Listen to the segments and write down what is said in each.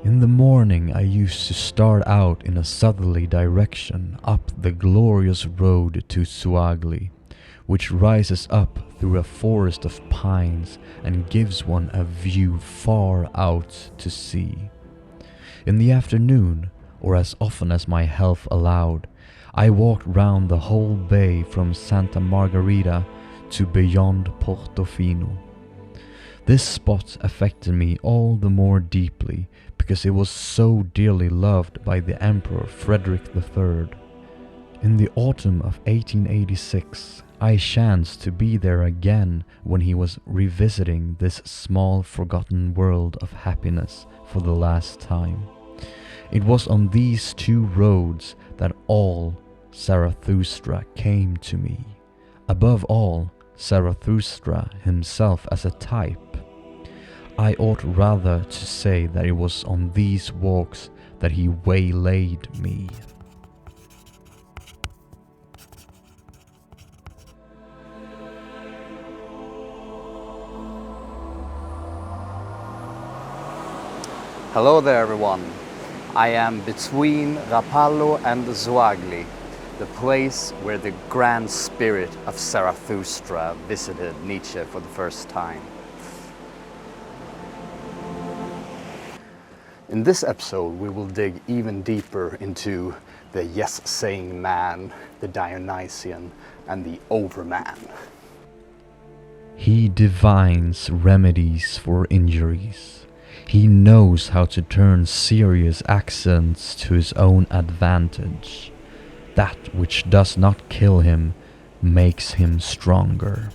In the morning I used to start out in a southerly direction up the glorious road to Suagli, which rises up through a forest of pines and gives one a view far out to sea. In the afternoon, or as often as my health allowed, I walked round the whole bay from Santa Margarita to beyond Portofino. This spot affected me all the more deeply because it was so dearly loved by the Emperor Frederick III. In the autumn of 1886, I chanced to be there again when he was revisiting this small forgotten world of happiness for the last time. It was on these two roads that all Zarathustra came to me. Above all, Zarathustra himself as a type. I ought rather to say that it was on these walks that he waylaid me. Hello there everyone. I am between Rapallo and Suagli, the place where the grand spirit of Zarathustra visited Nietzsche for the first time. In this episode, we will dig even deeper into the yes-saying man, the Dionysian, and the Overman. He divines remedies for injuries. He knows how to turn serious accidents to his own advantage. That which does not kill him makes him stronger.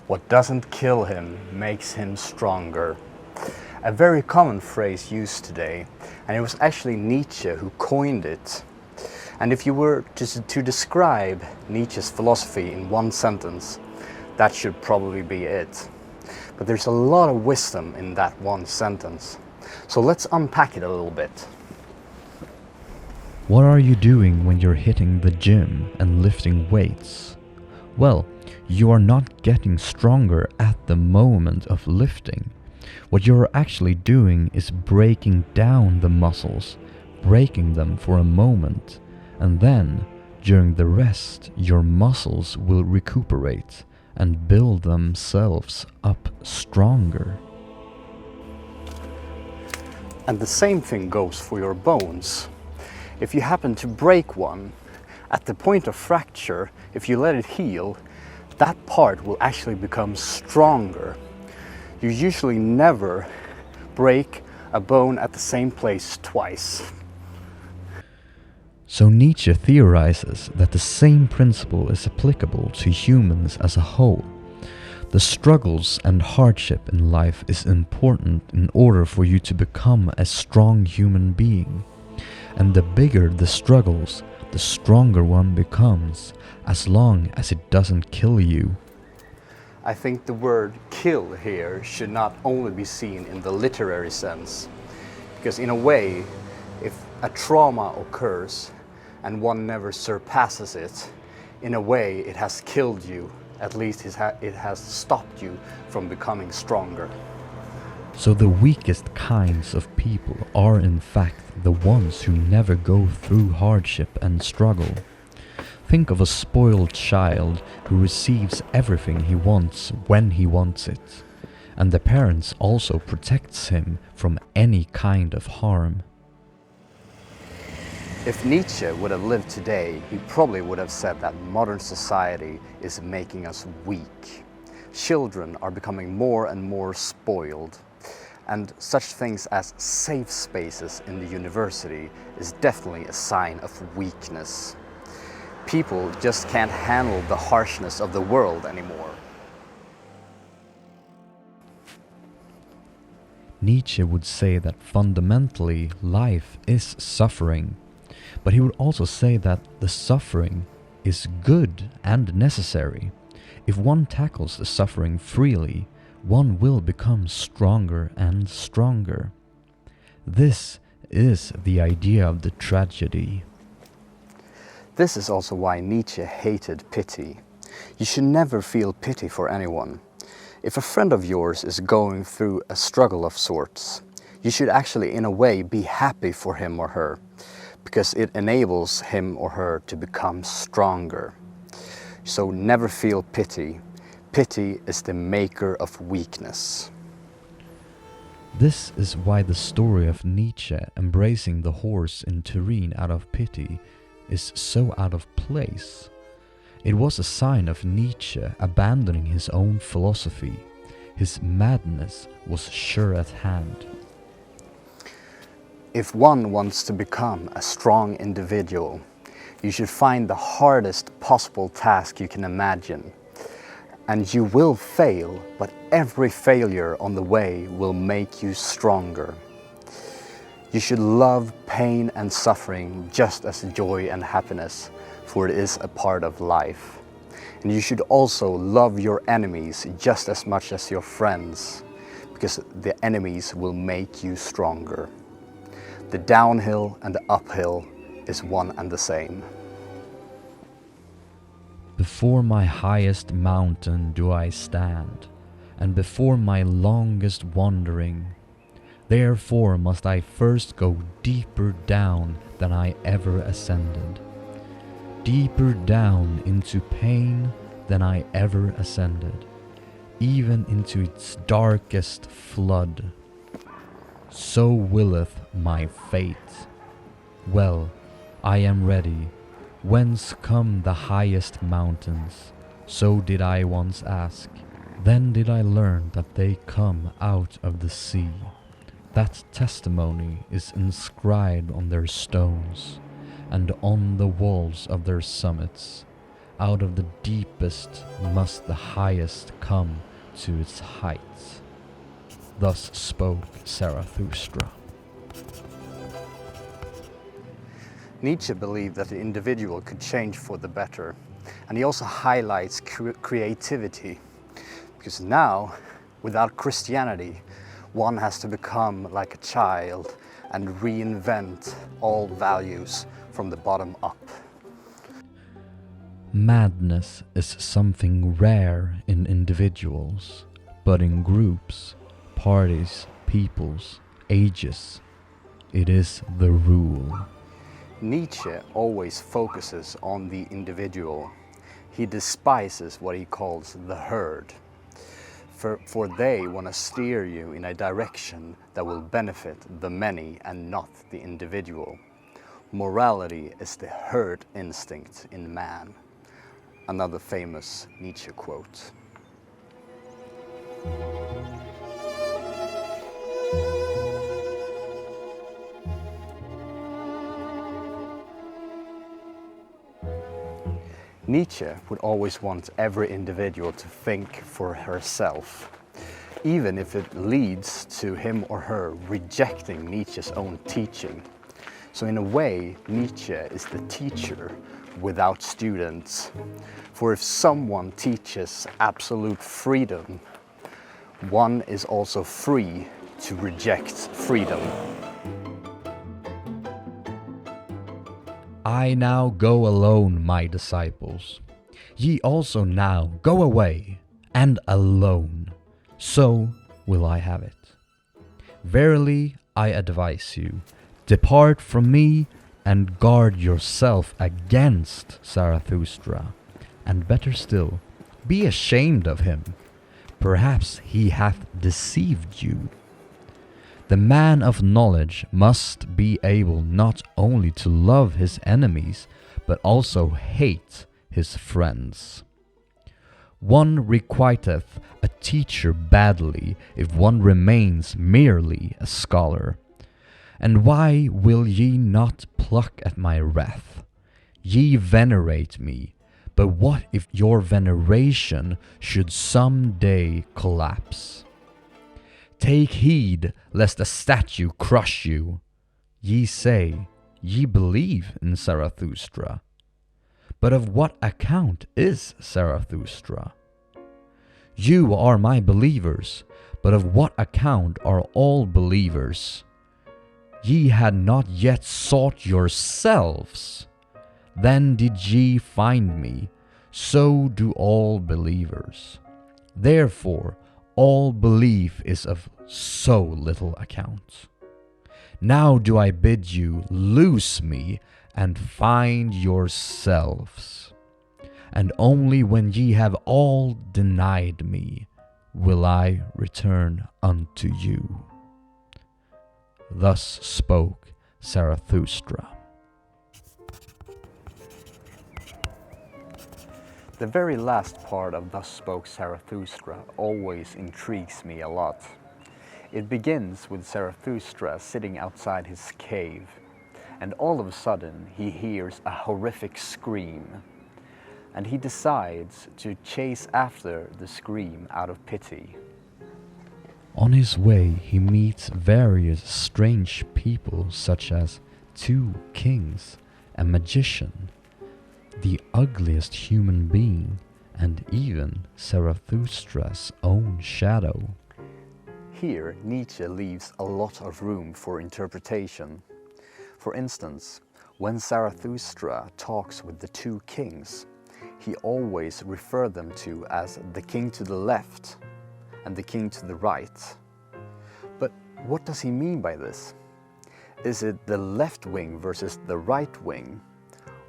What doesn't kill him makes him stronger. A very common phrase used today, and it was actually Nietzsche who coined it. And if you were to describe Nietzsche's philosophy in one sentence, that should probably be it. But there's a lot of wisdom in that one sentence. So let's unpack it a little bit. What are you doing when you're hitting the gym and lifting weights? Well, you are not getting stronger at the moment of lifting. What you're actually doing is breaking down the muscles, breaking them for a moment, and then, during the rest, your muscles will recuperate and build themselves up stronger. And the same thing goes for your bones. If you happen to break one, at the point of fracture, if you let it heal, that part will actually become stronger. You usually never break a bone at the same place twice. So Nietzsche theorizes that the same principle is applicable to humans as a whole. The struggles and hardship in life is important in order for you to become a strong human being. And the bigger the struggles, the stronger one becomes, as long as it doesn't kill you. I think the word kill here should not only be seen in the literary sense, because in a way, if a trauma occurs and one never surpasses it, in a way it has killed you, at least it has stopped you from becoming stronger. So the weakest kinds of people are in fact the ones who never go through hardship and struggle. Think of a spoiled child who receives everything he wants when he wants it, and the parents also protects him from any kind of harm. If Nietzsche would have lived today, he probably would have said that modern society is making us weak. Children are becoming more and more spoiled, and such things as safe spaces in the university is definitely a sign of weakness. People just can't handle the harshness of the world anymore. Nietzsche would say that fundamentally life is suffering, but he would also say that the suffering is good and necessary. If one tackles the suffering freely, one will become stronger and stronger. This is the idea of the tragedy. This is also why Nietzsche hated pity. You should never feel pity for anyone. If a friend of yours is going through a struggle of sorts, you should actually in a way be happy for him or her, because it enables him or her to become stronger. So never feel pity. Pity is the maker of weakness. This is why the story of Nietzsche embracing the horse in Turin out of pity is so out of place. It was a sign of Nietzsche abandoning his own philosophy. His madness was sure at hand. If one wants to become a strong individual, you should find the hardest possible task you can imagine. And you will fail, but every failure on the way will make you stronger. You should love pain and suffering just as joy and happiness, for it is a part of life. And you should also love your enemies just as much as your friends, because the enemies will make you stronger. The downhill and the uphill is one and the same. Before my highest mountain do I stand, and before my longest wandering. Therefore must I first go deeper down than I ever ascended. Deeper down into pain than I ever ascended, even into its darkest flood. So willeth my fate. Well, I am ready. Whence come the highest mountains? So did I once ask. Then did I learn that they come out of the sea. That testimony is inscribed on their stones, and on the walls of their summits. Out of the deepest must the highest come to its heights. Thus spoke Zarathustra. Nietzsche believed that the individual could change for the better, and he also highlights creativity, because now, without Christianity, one has to become like a child and reinvent all values from the bottom up. Madness is something rare in individuals, but in groups, parties, peoples, ages, it is the rule. Nietzsche always focuses on the individual. He despises what he calls the herd, for they want to steer you in a direction that will benefit the many and not the individual. Morality is the herd instinct in man. Another famous Nietzsche quote. Nietzsche would always want every individual to think for herself, even if it leads to him or her rejecting Nietzsche's own teaching. So in a way, Nietzsche is the teacher without students. For if someone teaches absolute freedom, one is also free to reject freedom. I now go alone, my disciples. Ye also now go away, and alone. So will I have it. Verily I advise you, depart from me, and guard yourself against Zarathustra. And better still, be ashamed of him. Perhaps he hath deceived you. The man of knowledge must be able not only to love his enemies, but also hate his friends. One requiteth a teacher badly if one remains merely a scholar. And why will ye not pluck at my wrath? Ye venerate me, but what if your veneration should some day collapse? Take heed lest a statue crush you. Ye say, ye believe in Zarathustra. But of what account is Zarathustra? You are my believers, but of what account are all believers? Ye had not yet sought yourselves. Then did ye find me, so do all believers. Therefore, all belief is of so little account. Now do I bid you loose me and find yourselves, and only when ye have all denied me will I return unto you. Thus spoke Zarathustra. The very last part of Thus Spoke Zarathustra always intrigues me a lot. It begins with Zarathustra sitting outside his cave, and all of a sudden he hears a horrific scream, and he decides to chase after the scream out of pity. On his way he meets various strange people such as 2 kings, a magician, the ugliest human being, and even Zarathustra's own shadow. Here, Nietzsche leaves a lot of room for interpretation. For instance, when Zarathustra talks with the 2 kings, he always refers them to as the king to the left and the king to the right. But what does he mean by this? Is it the left wing versus the right wing?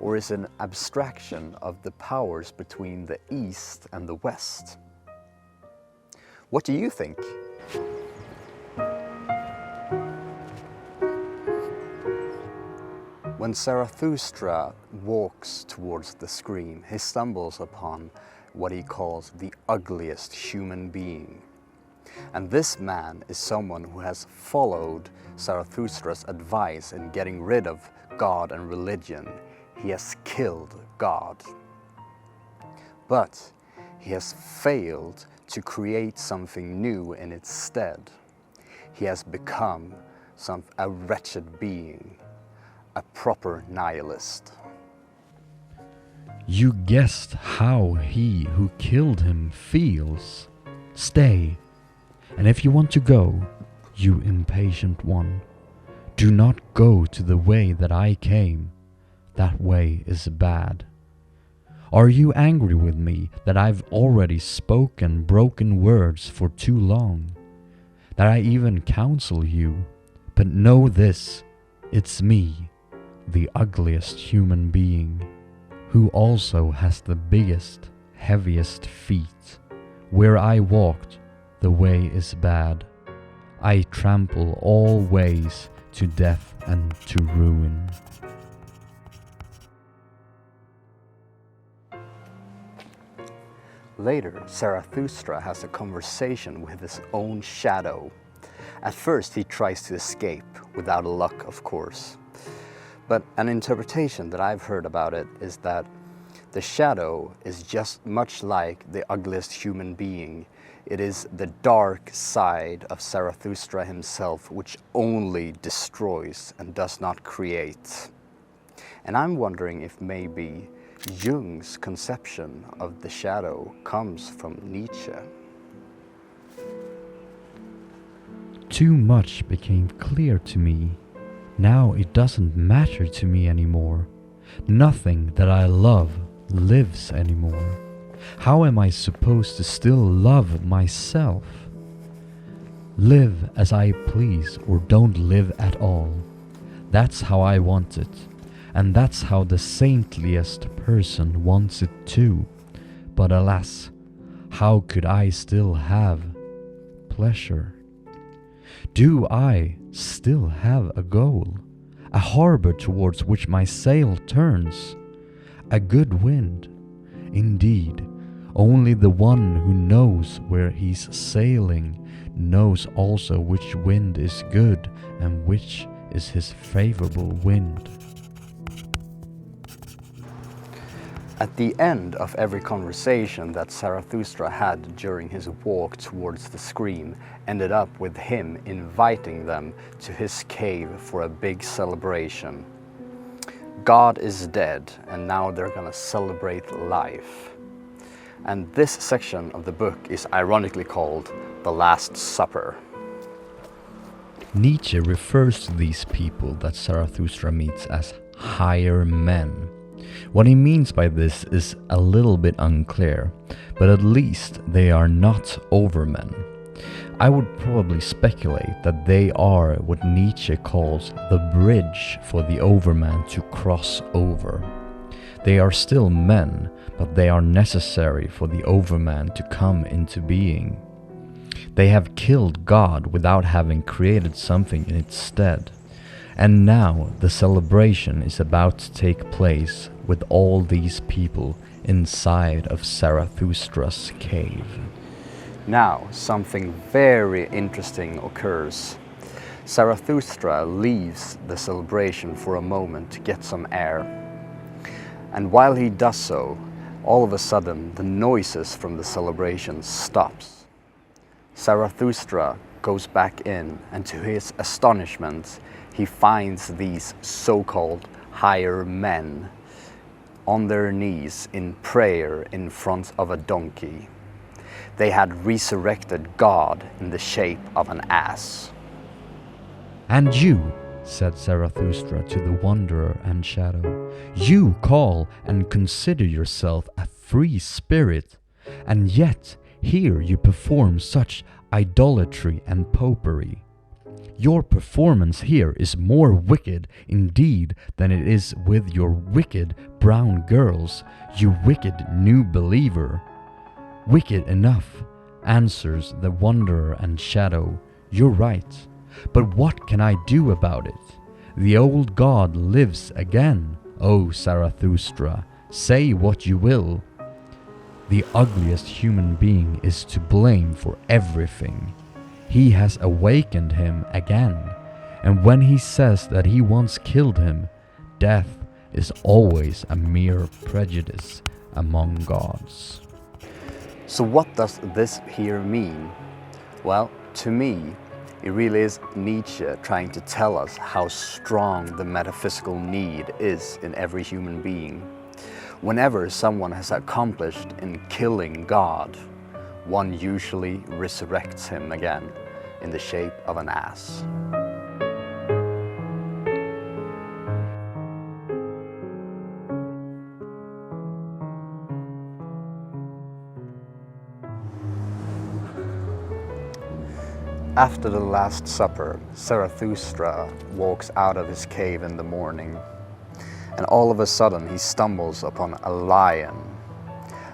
Or is it an abstraction of the powers between the East and the West? What do you think? When Zarathustra walks towards the screen, he stumbles upon what he calls the ugliest human being. And this man is someone who has followed Zarathustra's advice in getting rid of God and religion. He has killed God. But he has failed to create something new in its stead. He has become a wretched being, a proper nihilist. You guessed how he who killed him feels. Stay, and if you want to go, you impatient one, do not go to the way that I came. That way is bad. Are you angry with me that I've already spoken broken words for too long? That I even counsel you? But know this, it's me, the ugliest human being, who also has the biggest, heaviest feet. Where I walked, the way is bad. I trample all ways to death and to ruin. Later, Zarathustra has a conversation with his own shadow. At first, he tries to escape, without luck, of course. But an interpretation that I've heard about it is that the shadow is just much like the ugliest human being. It is the dark side of Zarathustra himself, which only destroys and does not create. And I'm wondering if maybe Jung's conception of the shadow comes from Nietzsche. Too much became clear to me. Now it doesn't matter to me anymore. Nothing that I love lives anymore. How am I supposed to still love myself? Live as I please or don't live at all. That's how I want it. And that's how the saintliest person wants it too. But alas, how could I still have pleasure? Do I still have a goal? A harbor towards which my sail turns? A good wind? Indeed, only the one who knows where he's sailing knows also which wind is good and which is his favorable wind. At the end of every conversation that Zarathustra had during his walk towards the screen ended up with him inviting them to his cave for a big celebration. God is dead, and now they're gonna celebrate life. And this section of the book is ironically called The Last Supper. Nietzsche refers to these people that Zarathustra meets as higher men. What he means by this is a little bit unclear, but at least they are not overmen. I would probably speculate that they are what Nietzsche calls the bridge for the Overman to cross over. They are still men, but they are necessary for the Overman to come into being. They have killed God without having created something in its stead. And now the celebration is about to take place with all these people inside of Zarathustra's cave. Now, something very interesting occurs. Zarathustra leaves the celebration for a moment to get some air. And while he does so, all of a sudden the noises from the celebration stops. Zarathustra goes back in, and to his astonishment, he finds these so-called higher men on their knees in prayer in front of a donkey. They had resurrected God in the shape of an ass. And you, said Zarathustra to the Wanderer and Shadow, you call and consider yourself a free spirit, and yet here you perform such idolatry and popery. Your performance here is more wicked indeed than it is with your wicked brown girls, you wicked new believer. Wicked enough, answers the Wanderer and Shadow, you're right, but what can I do about it? The old God lives again, O Zarathustra, say what you will. The ugliest human being is to blame for everything. He has awakened him again, and when he says that he once killed him, death is always a mere prejudice among gods. So what does this here mean? Well, to me, it really is Nietzsche trying to tell us how strong the metaphysical need is in every human being. Whenever someone has accomplished in killing God, one usually resurrects him again in the shape of an ass. After the Last Supper, Zarathustra walks out of his cave in the morning, and all of a sudden he stumbles upon a lion.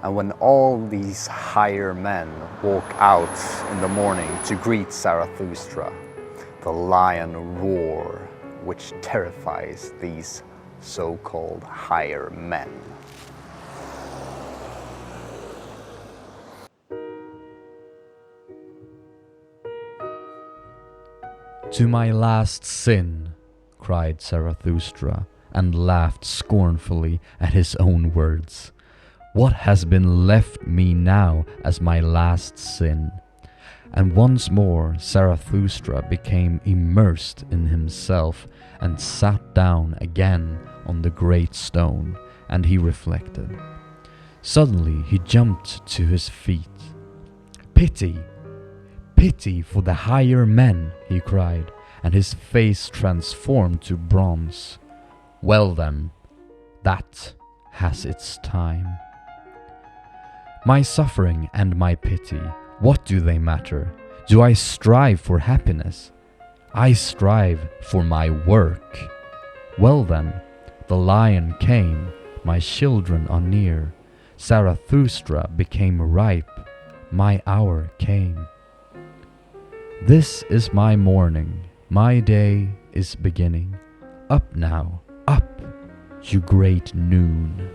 And when all these higher men walk out in the morning to greet Zarathustra, the lion roars, which terrifies these so-called higher men. To my last sin, cried Zarathustra, and laughed scornfully at his own words. What has been left me now as my last sin? And once more Zarathustra became immersed in himself and sat down again on the great stone, and he reflected. Suddenly he jumped to his feet. Pity! Pity for the higher men, he cried, and his face transformed to bronze. Well then, that has its time. My suffering and my pity, what do they matter? Do I strive for happiness? I strive for my work. Well then, the lion came, my children are near. Zarathustra became ripe, my hour came. This is my morning, my day is beginning. Up now, up, you great noon.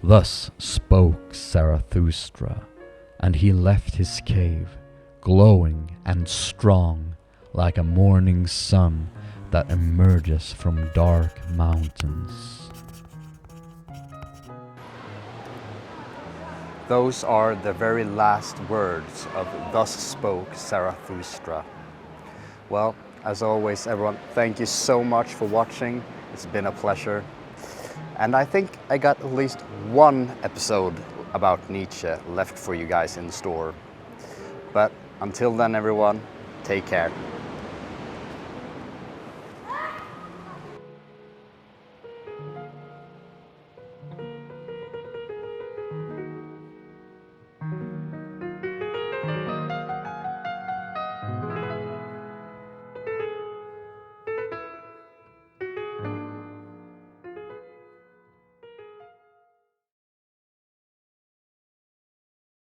Thus spoke Zarathustra, and he left his cave, glowing and strong like a morning sun that emerges from dark mountains. Those are the very last words of Thus Spoke Zarathustra. Well, as always, everyone, thank you so much for watching. It's been a pleasure. And I think I got at least one episode about Nietzsche left for you guys in store. But until then, everyone, take care.